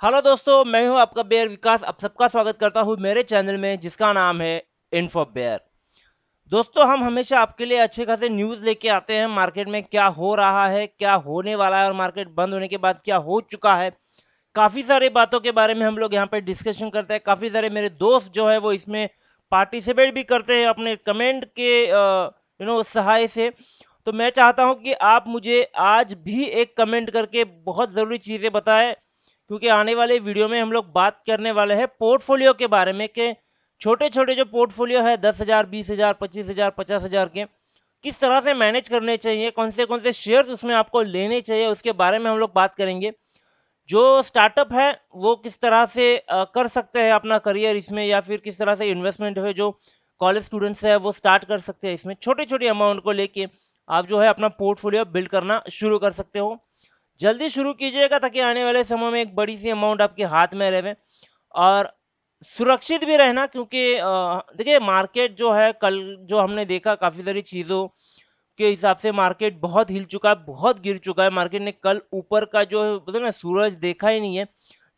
Hello दोस्तों, मैं हूं आपका बेयर विकास। आप सबका स्वागत करता हूं मेरे चैनल में जिसका नाम है इन्फो बेयर। दोस्तों, हम हमेशा आपके लिए अच्छे खासे न्यूज़ लेके आते हैं। मार्केट में क्या हो रहा है, क्या होने वाला है और मार्केट बंद होने के बाद क्या हो चुका है। काफ़ी सारी बातों के बारे में हम लोग यहाँ पे डिस्कशन करते हैं। काफ़ी सारे मेरे दोस्त जो है वो इसमें पार्टिसिपेट भी करते हैं अपने कमेंट के सहाय से। तो मैं चाहता हूँ कि आप मुझे आज भी एक कमेंट करके बहुत ज़रूरी चीज़ें बताएं, क्योंकि आने वाले वीडियो में हम लोग बात करने वाले हैं पोर्टफोलियो के बारे में कि छोटे छोटे जो पोर्टफोलियो है 10,000, 20,000, 25,000, 50,000 के किस तरह से मैनेज करने चाहिए, कौन से शेयर्स उसमें आपको लेने चाहिए, उसके बारे में हम लोग बात करेंगे। जो स्टार्टअप है वो किस तरह से कर सकते हैं अपना करियर इसमें, या फिर किस तरह से इन्वेस्टमेंट है जो कॉलेज स्टूडेंट्स है वो स्टार्ट कर सकते हैं इसमें। छोटे छोटे अमाउंट को लेके आप जो है अपना पोर्टफोलियो बिल्ड करना शुरू कर सकते हो। जल्दी शुरू कीजिएगा ताकि आने वाले समय में एक बड़ी सी अमाउंट आपके हाथ में रहे और सुरक्षित भी रहना, क्योंकि देखिए मार्केट जो है कल जो हमने देखा काफ़ी सारी चीज़ों के हिसाब से मार्केट बहुत हिल चुका है, बहुत गिर चुका है। मार्केट ने कल ऊपर का जो है बोलते हैं ना सूरज देखा ही नहीं है।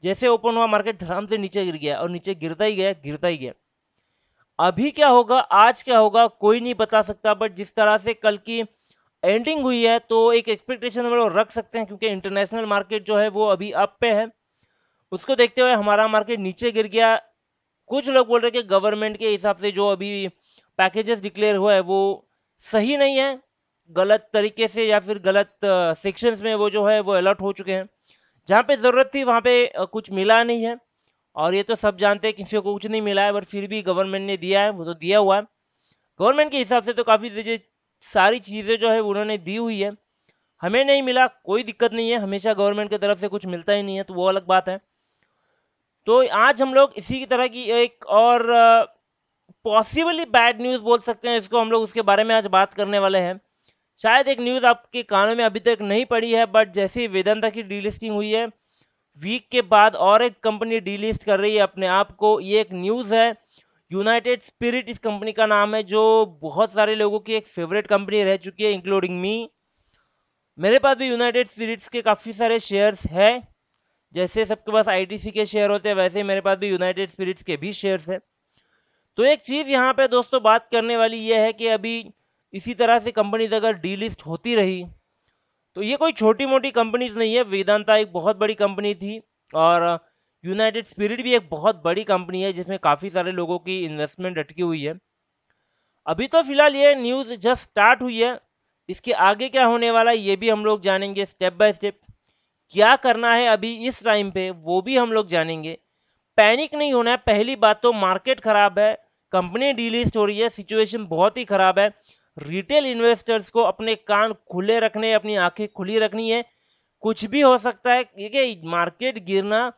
जैसे ओपन हुआ मार्केट धड़ाम से नीचे गिर गया और नीचे गिरता ही गया, गिरता ही गया। अभी क्या होगा, आज क्या होगा, कोई नहीं बता सकता। बट जिस तरह से कल की एंडिंग हुई है तो एक एक्सपेक्टेशन हम लोग रख सकते हैं, क्योंकि इंटरनेशनल मार्केट जो है वो अभी अप पे है। उसको देखते हुए हमारा मार्केट नीचे गिर गया। कुछ लोग बोल रहे हैं कि गवर्नमेंट के हिसाब से जो अभी पैकेजेस डिक्लेयर हुआ है वो सही नहीं है, गलत तरीके से या फिर गलत सेक्शंस में वो जो है वो अलर्ट हो चुके हैं। जहाँ पे ज़रूरत थी वहाँ पे कुछ मिला नहीं है। और ये तो सब जानते हैं किसी को कुछ नहीं मिला है, बट फिर भी गवर्नमेंट ने दिया है, वो तो दिया हुआ है। गवर्नमेंट के हिसाब से तो काफ़ी चीज़ें, सारी चीज़ें जो है उन्होंने दी हुई है। हमें नहीं मिला कोई दिक्कत नहीं है, हमेशा गवर्नमेंट की तरफ से कुछ मिलता ही नहीं है तो वो अलग बात है। तो आज हम लोग इसी की तरह की एक और पॉसिबली बैड न्यूज़ बोल सकते हैं इसको, हम लोग उसके बारे में आज बात करने वाले हैं। शायद एक न्यूज़ आपके कानों में अभी तक नहीं पड़ी है, बट जैसे ही वेदांता की डीलिस्टिंग हुई है वीक के बाद और एक कंपनी डीलिस्ट कर रही है अपने आप को। ये एक न्यूज़ है। यूनाइटेड स्पिरिट इस कंपनी का नाम है, जो बहुत सारे लोगों की एक फेवरेट कंपनी रह चुकी है, इंक्लूडिंग मी। मेरे पास भी यूनाइटेड स्पिरिट्स के काफ़ी सारे शेयर्स हैं। जैसे सबके पास आईटीसी के शेयर होते हैं, वैसे ही मेरे पास भी यूनाइटेड स्पिरिट्स के भी शेयर्स हैं। तो एक चीज़ यहाँ पे दोस्तों बात करने वाली ये है कि अभी इसी तरह से कंपनीज अगर डीलिस्ट होती रही तो ये कोई छोटी मोटी कंपनीज नहीं है। वेदांता एक बहुत बड़ी कंपनी थी और यूनाइटेड स्पिरिट भी एक बहुत बड़ी कंपनी है जिसमें काफ़ी सारे लोगों की इन्वेस्टमेंट अटकी हुई है। अभी तो फिलहाल ये न्यूज़ जस्ट स्टार्ट हुई है। इसके आगे क्या होने वाला है ये भी हम लोग जानेंगे स्टेप बाय स्टेप। क्या करना है अभी इस टाइम पे वो भी हम लोग जानेंगे। पैनिक नहीं होना है। पहली बात तो मार्केट खराब है, कंपनी डीलिस्ट हो रही है, सिचुएशन बहुत ही खराब है। रिटेल इन्वेस्टर्स को अपने कान खुले रखने, अपनी आंखें खुली रखनी है। कुछ भी हो सकता है। ये मार्केट गिरना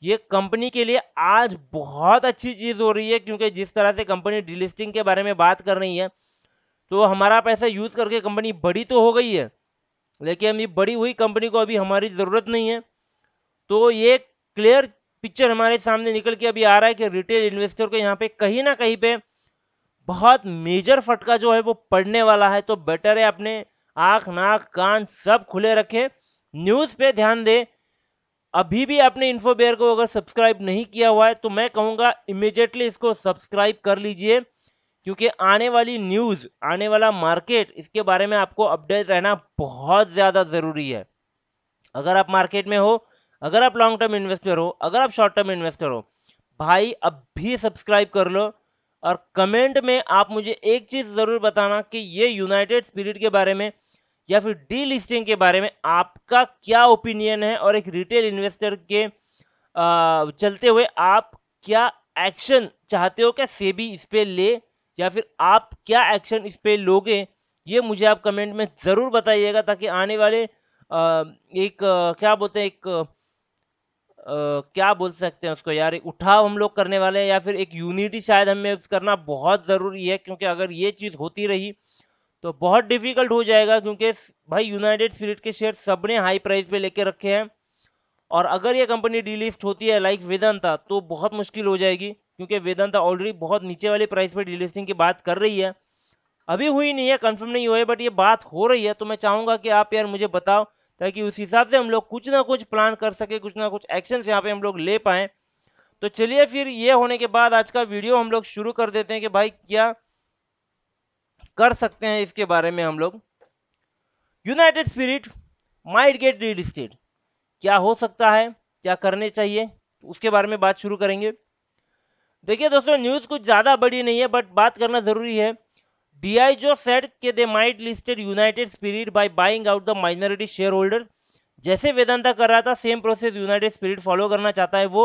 ये कंपनी के लिए आज बहुत अच्छी चीज़ हो रही है, क्योंकि जिस तरह से कंपनी डीलिस्टिंग के बारे में बात कर रही है तो हमारा पैसा यूज़ करके कंपनी बड़ी तो हो गई है, लेकिन ये बड़ी हुई कंपनी को अभी हमारी ज़रूरत नहीं है। तो ये क्लियर पिक्चर हमारे सामने निकल के अभी आ रहा है कि रिटेल इन्वेस्टर को यहाँ पे कहीं ना कहीं पे बहुत मेजर फटका जो है वो पड़ने वाला है। तो बेटर है अपने आंख नाक कान सब खुले रखें, न्यूज़ पे ध्यान दें। अभी भी आपने इन्फोबेयर को अगर सब्सक्राइब नहीं किया हुआ है तो मैं कहूँगा इमिजिएटली इसको सब्सक्राइब कर लीजिए, क्योंकि आने वाली न्यूज़, आने वाला मार्केट, इसके बारे में आपको अपडेट रहना बहुत ज़्यादा ज़रूरी है। अगर आप मार्केट में हो, अगर आप लॉन्ग टर्म इन्वेस्टर हो, अगर आप शॉर्ट टर्म इन्वेस्टर हो, भाई अब भी सब्सक्राइब कर लो। और कमेंट में आप मुझे एक चीज़ ज़रूर बताना कि ये यूनाइटेड स्पिरिट के बारे में या फिर डी लिस्टिंग के बारे में आपका क्या ओपिनियन है, और एक रिटेल इन्वेस्टर के चलते हुए आप क्या एक्शन चाहते हो, क्या सेबी इस पे ले, या फिर आप क्या एक्शन इस पे लोगे। ये मुझे आप कमेंट में ज़रूर बताइएगा, ताकि आने वाले एक क्या बोलते हैं, एक क्या बोल सकते हैं उसको यार, एक उठाव हम लोग करने वाले हैं, या फिर एक यूनिटी शायद हमें करना बहुत ज़रूरी है। क्योंकि अगर ये चीज़ होती रही तो बहुत डिफिकल्ट हो जाएगा, क्योंकि भाई यूनाइटेड स्पिरिट के शेयर सबने हाई प्राइस पे लेके रखे हैं। और अगर ये कंपनी डीलिस्ट होती है लाइक वेदांता तो बहुत मुश्किल हो जाएगी, क्योंकि वेदांता ऑलरेडी बहुत नीचे वाली प्राइस पे डीलिस्टिंग की बात कर रही है। अभी हुई नहीं है, कंफर्म नहीं हुआ है, बट ये बात हो रही है। तो मैं चाहूंगा कि आप यार मुझे बताओ, ताकि उस हिसाब से हम लोग कुछ ना कुछ प्लान कर सके, कुछ ना कुछ एक्शन यहाँ पे हम लोग ले पाए। तो चलिए फिर ये होने के बाद आज का वीडियो हम लोग शुरू कर देते हैं कि भाई क्या कर सकते हैं इसके बारे में हम लोग। यूनाइटेड स्पिरिट माइट गेट रीलिस्टेड, क्या हो सकता है, क्या करने चाहिए, उसके बारे में बात शुरू करेंगे। देखिए दोस्तों, न्यूज़ कुछ ज़्यादा बड़ी नहीं है बट बात करना ज़रूरी है। Diageo said कि they might listed United Spirit by buying out the minority shareholders। जैसे वेदांता कर रहा था same process United spirit follow करना चाहता है। वो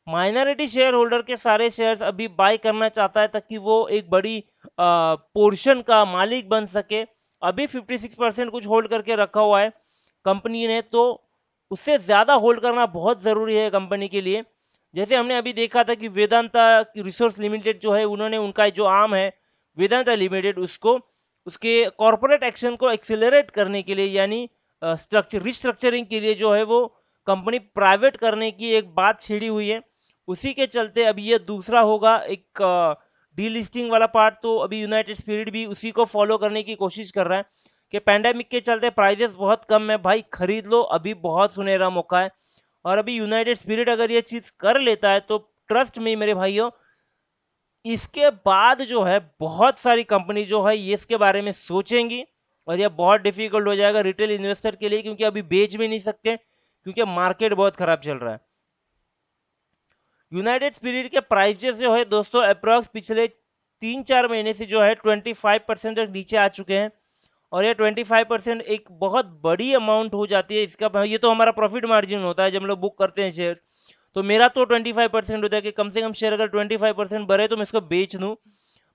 माइनॉरिटी शेयर होल्डर के सारे शेयर्स अभी बाय करना चाहता है ताकि वो एक बड़ी पोर्शन का मालिक बन सके। अभी 56% कुछ होल्ड करके रखा हुआ है कंपनी ने, तो उससे ज़्यादा होल्ड करना बहुत ज़रूरी है कंपनी के लिए। जैसे हमने अभी देखा था कि वेदांता रिसोर्स लिमिटेड जो है, उन्होंने उनका जो आर्म है वेदांता लिमिटेड, उसको उसके कॉरपोरेट एक्शन को एक्सेलरेट करने के लिए, यानी स्ट्रक्चर रिस्ट्रक्चरिंग के लिए जो है वो कंपनी प्राइवेट करने की एक बात छिड़ी हुई है। उसी के चलते अभी ये दूसरा होगा एक डीलिस्टिंग वाला पार्ट। तो अभी यूनाइटेड स्पिरिट भी उसी को फॉलो करने की कोशिश कर रहा है कि पैंडेमिक के चलते प्राइजेस बहुत कम है, भाई खरीद लो, अभी बहुत सुनहरा मौका है। और अभी यूनाइटेड स्पिरिट अगर ये चीज़ कर लेता है तो ट्रस्ट में मेरे भाइयों, इसके बाद जो है बहुत सारी कंपनी जो है ये इसके बारे में सोचेंगी और ये बहुत डिफिकल्ट हो जाएगा रिटेल इन्वेस्टर के लिए, क्योंकि अभी बेच भी नहीं सकते क्योंकि मार्केट बहुत खराब चल रहा है। यूनाइटेड स्पिरिट के प्राइजेस जो है दोस्तों अप्रॉक्स पिछले 3-4 महीने से जो है 25% तक नीचे आ चुके हैं। और ये 25% एक बहुत बड़ी अमाउंट हो जाती है इसका। ये तो हमारा प्रॉफिट मार्जिन होता है जब हम लोग बुक करते हैं शेयर। तो मेरा तो 25% होता है कि कम से कम शेयर अगर 25% बढ़े तो मैं इसको बेच दूँ।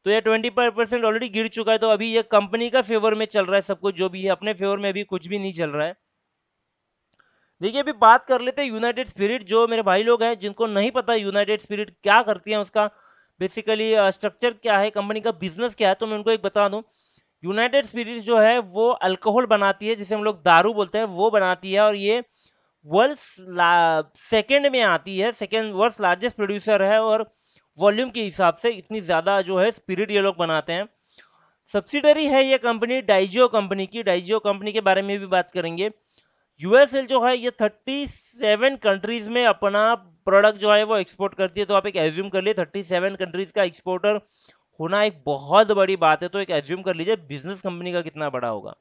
तो ये 25% ऑलरेडी गिर चुका है। तो अभी ये कंपनी का फेवर में चल रहा है सब कुछ, जो भी है अपने फेवर में अभी कुछ भी नहीं चल रहा है। देखिए अभी बात कर लेते हैं यूनाइटेड स्पिरिट। जो मेरे भाई लोग हैं जिनको नहीं पता यूनाइटेड स्पिरिट क्या करती है, उसका बेसिकली स्ट्रक्चर क्या है, कंपनी का बिजनेस क्या है, तो मैं उनको एक बता दूं। यूनाइटेड स्पिरिट जो है वो अल्कोहल बनाती है, जिसे हम लोग दारू बोलते हैं, वो बनाती है। और ये वर्ल्ड सेकंड में आती है, सेकंड वर्ल्ड लार्जेस्ट प्रोड्यूसर है। और वॉल्यूम के हिसाब से इतनी ज़्यादा जो है स्पिरिट ये लोग बनाते हैं। सब्सिडरी है ये कंपनी डाइजियो कंपनी की। डाइजियो कंपनी के बारे में भी बात करेंगे। यूएसएल जो है ये 37 कंट्रीज में अपना प्रोडक्ट जो है वो एक्सपोर्ट करती है। तो आप एक एज्यूम कर लिए 37 कंट्रीज का एक्सपोर्टर होना एक बहुत बड़ी बात है। तो एक एज्यूम कर लीजिए बिजनेस कंपनी का कितना बड़ा होगा।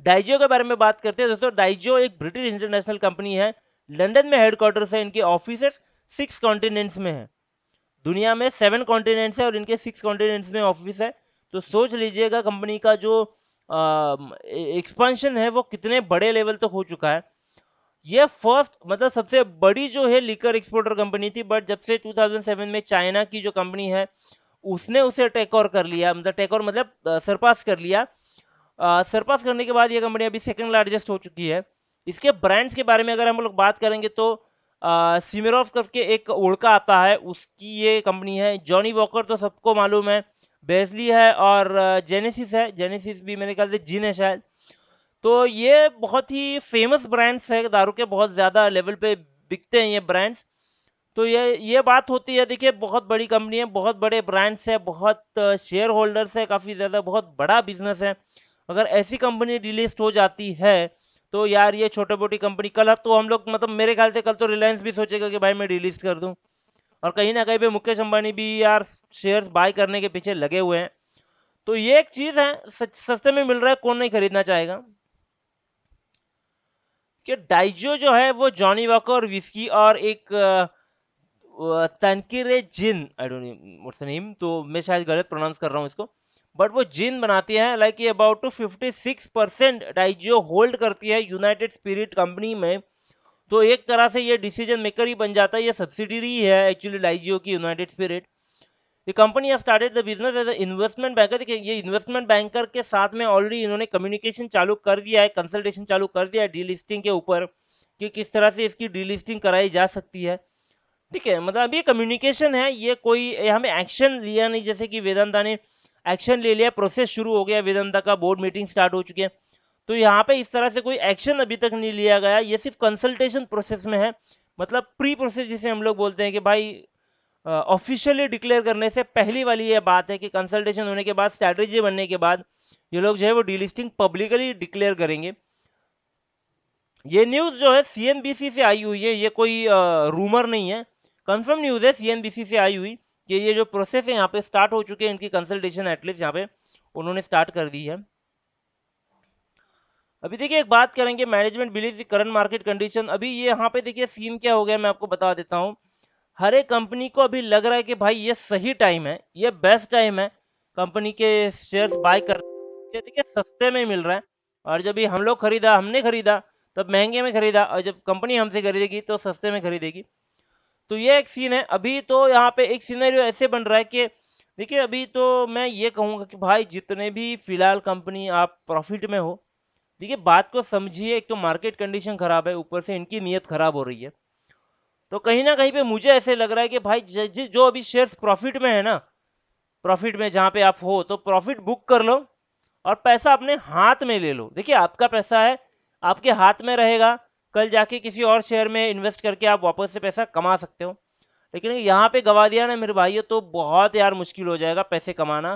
डाइजियो के बारे में बात करते हैं दोस्तों। डाइजियो एक ब्रिटिश इंटरनेशनल कंपनी है। लंदन में हेडक्वार्टर्स है, इनके ऑफिस 6 कॉन्टिनेंट्स में है। दुनिया में 7 कॉन्टिनेंट्स है और इनके 6 कॉन्टिनेंट्स में ऑफिस है। तो सोच लीजिएगा कंपनी का जो एक्सपेंशन है वो कितने बड़े लेवल तक हो चुका है। ये फर्स्ट मतलब सबसे बड़ी जो है लिकर एक्सपोर्टर कंपनी थी, बट जब से 2007 में चाइना की जो कंपनी है उसने उसे टेक ओवर कर लिया, मतलब टेक ओवर मतलब सरपास कर लिया। सरपास करने के बाद ये कंपनी अभी सेकंड लार्जेस्ट हो चुकी है। इसके ब्रांड्स के बारे में अगर हम लोग बात करेंगे तो सिमेरोफ करके एक उड़का आता है, उसकी ये कंपनी है। जॉनी वॉकर तो सबको मालूम है। बेजली है और जेनेसिस है। जेनेसिस भी मेरे ख्याल से जिन है शायद। तो ये बहुत ही फेमस ब्रांड्स है, दारू के बहुत ज़्यादा लेवल पे बिकते हैं ये ब्रांड्स। तो ये बात होती है। देखिए बहुत बड़ी कंपनी है, बहुत बड़े ब्रांड्स है, बहुत शेयर होल्डर्स है काफ़ी ज़्यादा, बहुत बड़ा बिजनेस है। अगर ऐसी कंपनी डिलिस्ट हो जाती है तो यार ये छोटी मोटी कंपनी, कल तो हम लोग मतलब मेरे ख्याल से कल तो रिलायंस भी सोचेगा कि भाई मैं डिलिस्ट कर दूं। और कहीं ना कहीं पे मुकेश अंबानी भी यार शेयर्स बाय करने के पीछे लगे हुए हैं। तो ये एक चीज़ है, सस्ते में मिल रहा है, कौन नहीं खरीदना चाहेगा। कि डाइजो जो है वो जॉनी वॉकर और विस्की और एक Tanqueray gin, I don't know what's the name, तो मैं शायद गलत प्रोनाउंस कर रहा हूँ इसको, बट वो जिन बनाती है। लाइक ये अबाउट टू 56% डाइजियो होल्ड करती है यूनाइटेड स्पिरिट कंपनी में। तो एक तरह से ये डिसीजन मेकर ही बन जाता है, ये सब्सिडरी है एक्चुअली डाइजियो की यूनाइटेड स्पिरिट। ये company has started the business as investment banker. ये इन्वेस्टमेंट बैंकर के साथ में ऑलरेडी इन्होंने कम्युनिकेशन चालू कर दिया है, कंसल्टेशन चालू कर दिया है डीलिस्टिंग के ऊपर कि किस तरह से इसकी डीलिस्टिंग कराई जा सकती है। ठीक है, मतलब ये कम्युनिकेशन है, ये कोई हमें एक्शन लिया नहीं, जैसे कि वेदांता ने एक्शन ले लिया, प्रोसेस शुरू हो गया, वेदांता का बोर्ड मीटिंग स्टार्ट हो चुकी है। तो यहाँ पे इस तरह से कोई एक्शन अभी तक नहीं लिया गया, ये सिर्फ कंसल्टेशन प्रोसेस में है। मतलब प्री प्रोसेस जिसे हम लोग बोलते हैं कि भाई ऑफिशियली डिक्लेयर करने से पहली वाली ये बात है कि कंसल्टेशन होने के बाद, स्ट्रैटेजी बनने के बाद ये लोग जो है वो डीलिस्टिंग पब्लिकली डिक्लेयर करेंगे। ये न्यूज़ जो है सीएनबीसी से आई हुई है, ये कोई रूमर नहीं है, कंफर्म न्यूज़ है सीएनबीसी से आई हुई कि ये जो प्रोसेस है यहाँ पे स्टार्ट हो चुके हैं, इनकी कंसल्टेशन एटलीस्ट यहाँ पे उन्होंने स्टार्ट कर दी है। अभी देखिए एक बात करेंगे, management believe current market condition. अभी ये यहाँ पे देखिए सीन क्या हो गया, मैं आपको बता देता हूँ। हर एक कंपनी को अभी लग रहा है कि भाई ये सही टाइम है, ये बेस्ट टाइम है कंपनी के शेयर्स बाय कर, ये देखिए सस्ते में मिल रहा है। और जब ये हम लोग खरीदा, हमने खरीदा तब महंगे में खरीदा, और जब कंपनी हमसे खरीदेगी तो सस्ते में खरीदेगी। तो ये एक सीन है। अभी तो यहाँ पे एक सिनेरियो ऐसे बन रहा है कि देखिए अभी तो मैं ये कहूँगा कि भाई जितने भी फिलहाल कंपनी आप प्रॉफिट में हो, देखिए बात को समझिए, एक तो मार्केट कंडीशन खराब है, ऊपर से इनकी नीयत खराब हो रही है। तो कहीं ना कहीं पे मुझे ऐसे लग रहा है कि भाई जो अभी शेयर्स प्रॉफिट में है ना, प्रॉफिट में जहां पे आप हो तो प्रॉफिट बुक कर लो और पैसा अपने हाथ में ले लो। देखिए आपका पैसा है, आपके हाथ में रहेगा, कल जाके किसी और शेयर में इन्वेस्ट करके आप वापस से पैसा कमा सकते हो। लेकिन यहाँ पे गवा दिया ना मेरे भाइयों, तो बहुत यार मुश्किल हो जाएगा पैसे कमाना,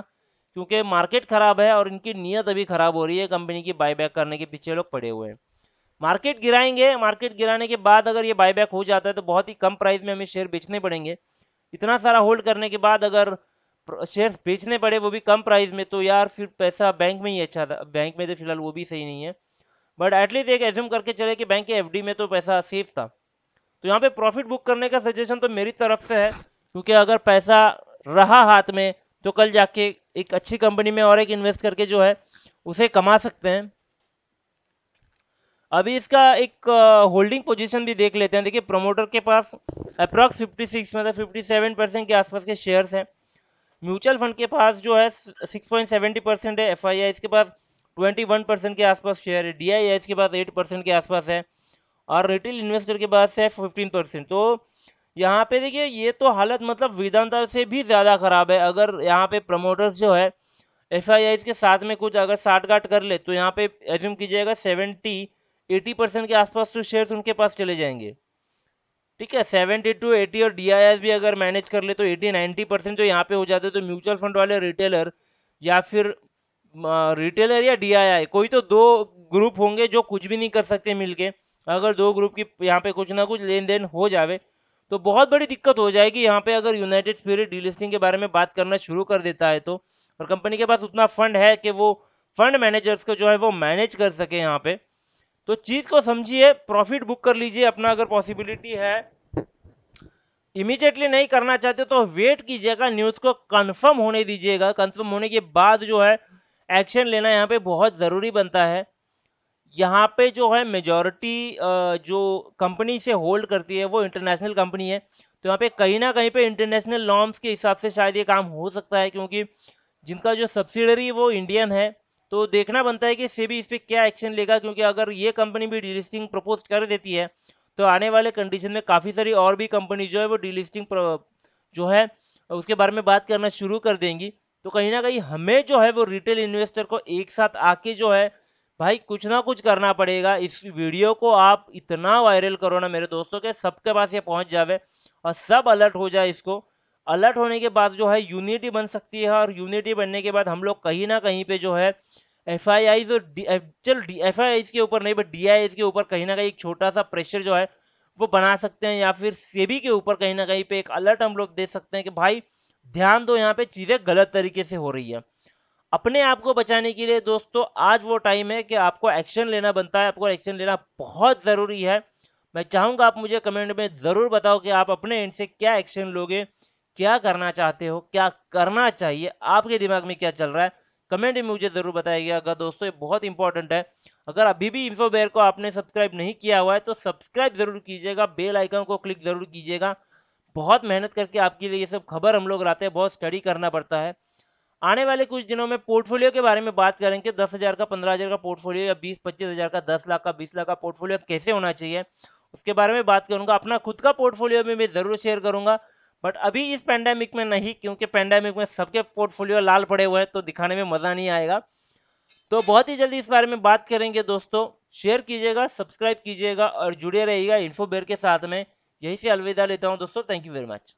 क्योंकि मार्केट खराब है और इनकी नीयत अभी खराब हो रही है, कंपनी की बायबैक करने के पीछे लोग पड़े हुए हैं। मार्केट गिराएंगे, मार्केट गिराने के बाद अगर ये बायबैक हो जाता है तो बहुत ही कम प्राइस में हमें शेयर बेचने पड़ेंगे। इतना सारा होल्ड करने के बाद अगर शेयर बेचने पड़े वो भी कम प्राइस में, तो यार फिर पैसा बैंक में ही अच्छा था। बैंक में तो फिलहाल वो भी सही नहीं है, बट एटलीस्ट एक एज्यूम करके चले कि बैंक के एफडी में तो पैसा सेफ था। तो यहाँ पे प्रॉफिट बुक करने का सजेशन तो मेरी तरफ से है, क्योंकि अगर पैसा रहा हाथ में तो कल जाके एक अच्छी कंपनी में और एक इन्वेस्ट करके जो है उसे कमा सकते हैं। अभी इसका एक होल्डिंग पोजीशन भी देख लेते हैं। देखिए प्रमोटर के पास अप्रॉक्स 56 मतलब 57% के आसपास के शेयर्स हैं। म्यूचुअल फंड के पास जो है 6.70% है। एफ के पास 21% के आसपास शेयर है। डी के पास 8% के आसपास है, और रिटेल इन्वेस्टर के पास है 15%। तो यहाँ पे देखिए ये तो हालत मतलब वेदांता से भी ज़्यादा खराब है। अगर यहाँ पे प्रमोटर्स जो है एफ के साथ में कुछ अगर साठ गांठ कर ले, तो यहाँ पे एज्यूम कीजिएगा 70-80% के आसपास तो शेयर्स उनके पास चले जाएंगे। ठीक है, 70 to 80, और डी भी अगर मैनेज कर ले तो 80-90% जो यहाँ पे हो जाते, तो म्यूचुअल फंड वाले रिटेलर या फिर रिटेलर या डी कोई तो दो ग्रुप होंगे जो कुछ भी नहीं कर सकते मिलके। अगर दो ग्रुप की यहाँ पे कुछ ना कुछ लेन देन हो जावे तो बहुत बड़ी दिक्कत हो जाएगी यहाँ पे। अगर यूनाइटेड स्पिरिट डीलिस्टिंग के बारे में बात करना शुरू कर देता है तो, और कंपनी के पास उतना फंड है कि वो फंड मैनेजर्स को जो है वो मैनेज कर सके यहाँ पे, तो चीज को समझिए, प्रॉफिट बुक कर लीजिए अपना अगर पॉसिबिलिटी है। इमीडिएटली नहीं करना चाहते तो वेट कीजिएगा, न्यूज़ को कंफर्म होने दीजिएगा। कंफर्म होने के बाद जो है एक्शन लेना यहाँ पे बहुत ज़रूरी बनता है। यहाँ पे जो है मेजॉरिटी जो कंपनी से होल्ड करती है वो इंटरनेशनल कंपनी है, तो यहाँ पे कहीं ना कहीं पे इंटरनेशनल नॉर्म्स के हिसाब से शायद ये काम हो सकता है, क्योंकि जिनका जो सब्सिडरी वो इंडियन है। तो देखना बनता है कि सेबी इस पे क्या एक्शन लेगा, क्योंकि अगर ये कंपनी भी डीलिस्टिंग प्रपोज कर देती है तो आने वाले कंडीशन में काफ़ी सारी और भी कंपनी जो है वो डीलिस्टिंग जो है उसके बारे में बात करना शुरू कर देंगी। तो कहीं ना कहीं हमें जो है वो रिटेल इन्वेस्टर को एक साथ आके जो है भाई कुछ ना कुछ करना पड़ेगा। इस वीडियो को आप इतना वायरल करो ना मेरे दोस्तों के सबके पास ये पहुंच जावे और सब अलर्ट हो जाए इसको। अलर्ट होने के बाद जो है यूनिटी बन सकती है, और यूनिटी बनने के बाद हम लोग कहीं ना कहीं पे जो है एफ आई आईज और चल एफ आई आईज के ऊपर नहीं बट डी आई के ऊपर कहीं ना कहीं एक छोटा सा प्रेशर जो है वो बना सकते हैं, या फिर सेबी के ऊपर कहीं ना कहीं पे एक अलर्ट हम लोग दे सकते हैं कि भाई ध्यान दो, यहाँ पे चीज़ें गलत तरीके से हो रही है। अपने आप को बचाने के लिए दोस्तों आज वो टाइम है कि आपको एक्शन लेना बनता है, आपको एक्शन लेना बहुत ज़रूरी है। मैं चाहूँगा आप मुझे कमेंट में ज़रूर बताओ कि आप अपने एंड से क्या एक्शन लोगे, क्या करना चाहते हो, क्या करना चाहिए, आपके दिमाग में क्या चल रहा है। कमेंट में मुझे ज़रूर बताइएगा। अगर दोस्तों ये बहुत इंपॉर्टेंट है, अगर अभी भी इन्फोबेयर को आपने सब्सक्राइब नहीं किया हुआ है तो सब्सक्राइब ज़रूर कीजिएगा, बेल आइकन को क्लिक ज़रूर कीजिएगा। बहुत मेहनत करके आपके लिए ये सब खबर हम लोग लाते हैं, बहुत स्टडी करना पड़ता है। आने वाले कुछ दिनों में पोर्टफोलियो के बारे में बात करेंगे। 10,000 का, 15,000 का पोर्टफोलियो या 20-25 हज़ार का, 10 लाख का, 20 लाख का पोर्टफोलियो कैसे होना चाहिए उसके बारे में बात करूंगा। अपना खुद का पोर्टफोलियो में मैं ज़रूर शेयर करूंगा, बट अभी इस पैंडेमिक में नहीं, क्योंकि पैंडेमिक में सबके पोर्टफोलियो लाल पड़े हुए हैं तो दिखाने में मज़ा नहीं आएगा। तो बहुत ही जल्दी इस बारे में बात करेंगे दोस्तों। शेयर कीजिएगा, सब्सक्राइब कीजिएगा और जुड़े रहिएगा इन्फोबेयर के साथ में। यही से अलविदा लेता हूँ दोस्तों। Thank you very much.